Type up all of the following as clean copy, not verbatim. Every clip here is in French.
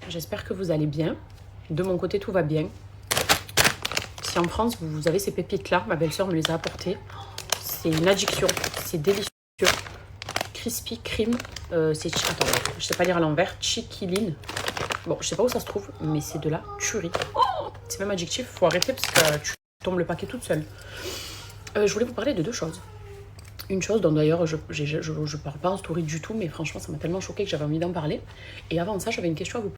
J'espère que vous allez bien. De mon côté, tout va bien. Si en France, vous avez ces pépites-là, ma belle-sœur me les a apportées. C'est une addiction, c'est délicieux. Crispy Cream, c'est... Attends, je sais pas lire à l'envers. Chiquiline. Bon, je sais pas où ça se trouve, mais c'est de la tuerie. Oh, c'est même addictif, faut arrêter parce que tu tombes le paquet toute seule. Je voulais vous parler de deux choses. Une chose dont d'ailleurs je parle pas en story du tout, mais franchement ça m'a tellement choquée que j'avais envie d'en parler. Et avant ça, j'avais une question à vous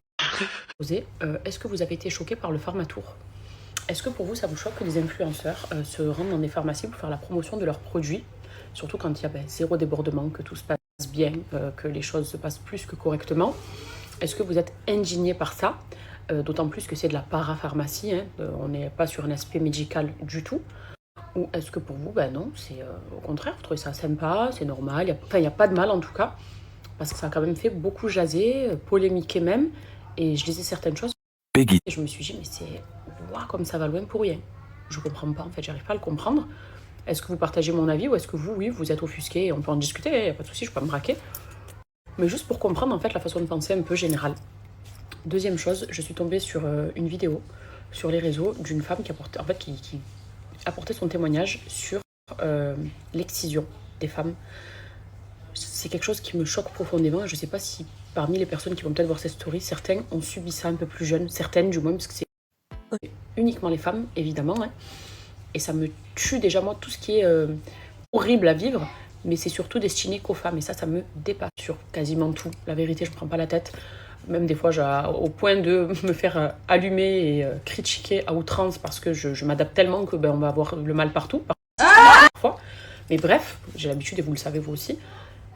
poser. Est-ce que vous avez été choqué par le Pharmatour? Est-ce que pour vous ça vous choque que des influenceurs se rendent dans des pharmacies pour faire la promotion de leurs produits, surtout quand il y a zéro débordement, que tout se passe bien, que les choses se passent plus que correctement? Est-ce que vous êtes indigné par ça? D'autant plus que c'est de la parapharmacie, hein, on n'est pas sur un aspect médical du tout. Ou est-ce que pour vous, non, c'est au contraire, vous trouvez ça sympa, c'est normal, il n'y a pas de mal en tout cas, parce que ça a quand même fait beaucoup jaser, polémiquer même, et je lisais certaines choses, Peggy. Et je me suis dit, mais c'est, waouh, comme ça va loin pour rien. Je comprends pas, en fait, j'arrive pas à le comprendre. Est-ce que vous partagez mon avis, ou est-ce que vous, oui, vous êtes offusqué, et on peut en discuter, il n'y a pas de souci, je peux pas me braquer. Mais juste pour comprendre, en fait, la façon de penser un peu générale. Deuxième chose, je suis tombée sur une vidéo sur les réseaux d'une femme qui apportait, en fait, qui apporter son témoignage sur l'excision des femmes. C'est quelque chose qui me choque profondément. Je ne sais pas si parmi les personnes qui vont peut-être voir cette story, certains ont subi ça un peu plus jeunes, certaines du moins, parce que c'est uniquement les femmes, évidemment. Hein. Et ça me tue déjà, moi, tout ce qui est horrible à vivre, mais c'est surtout destiné qu'aux femmes. Et ça me dépasse sur quasiment tout. La vérité, je ne me prends pas la tête. Même des fois, au point de me faire allumer et critiquer à outrance parce que je m'adapte tellement que on va avoir le mal partout. Parfois. Mais bref, j'ai l'habitude et vous le savez vous aussi.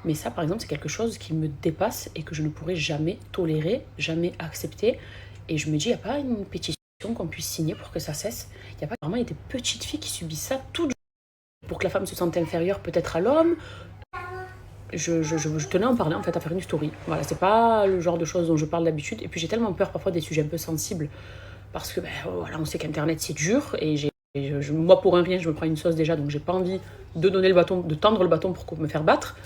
Mais ça, par exemple, c'est quelque chose qui me dépasse et que je ne pourrais jamais tolérer, jamais accepter. Et je me dis, il n'y a pas une pétition qu'on puisse signer pour que ça cesse. Il n'y a pas vraiment des petites filles qui subissent ça tout le jour pour que la femme se sente inférieure peut-être à l'homme. Je tenais à en parler, en fait, à faire une story. Voilà, c'est pas le genre de choses dont je parle d'habitude. Et puis j'ai tellement peur parfois des sujets un peu sensibles. Parce que, voilà, on sait qu'Internet, c'est dur. Et moi, pour un rien, je me prends une sauce déjà. Donc j'ai pas envie de donner le bâton, de tendre le bâton pour me faire battre.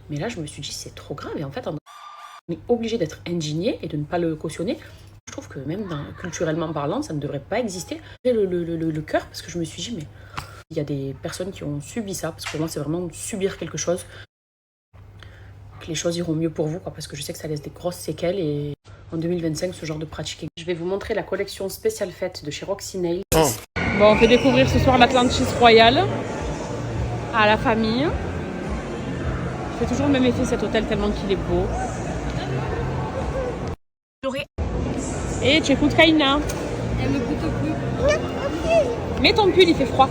Mais là, je me suis dit, c'est trop grave. Et en fait, on est obligé d'être indigné et de ne pas le cautionner. Je trouve que même culturellement parlant, ça ne devrait pas exister. J'ai le cœur parce que je me suis dit, mais il y a des personnes qui ont subi ça. Parce que pour moi, c'est vraiment subir quelque chose. Que les choses iront mieux pour vous, parce que je sais que ça laisse des grosses séquelles et en 2025, ce genre de pratique. Je vais vous montrer la collection spéciale fête de chez Roxy Nails. Bon, on fait découvrir ce soir l'Atlantis Royal à la famille. Il fait toujours le même effet cet hôtel tellement qu'il est beau. Et tu écoutes Kaina. Elle me goûte plus. Mets ton pull, il fait froid.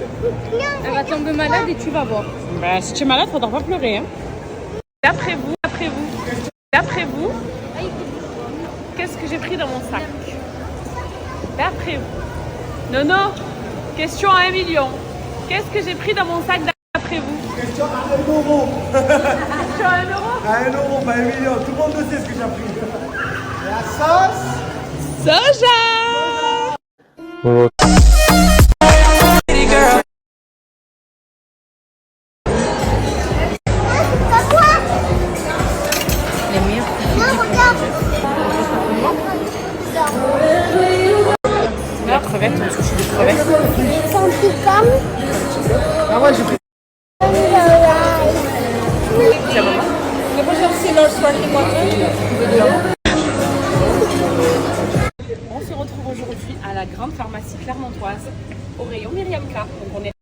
Elle va tomber malade et tu vas voir. Si tu es malade, faudra pas pleurer. Hein. D'après vous, qu'est-ce que j'ai pris dans mon sac? D'après vous. Non, question à 1 million. Qu'est-ce que j'ai pris dans mon sac d'après vous? Question à 1 euro. Question à 1 euro? À 1 euro, pas 1 million. Tout le monde le sait ce que j'ai pris. La sauce soja. La crevette, un sushi de crevettes. Ah ouais, j'ai pris. C'est bon. On se retrouve aujourd'hui à la grande pharmacie clermontoise au rayon Myriam K. Donc on est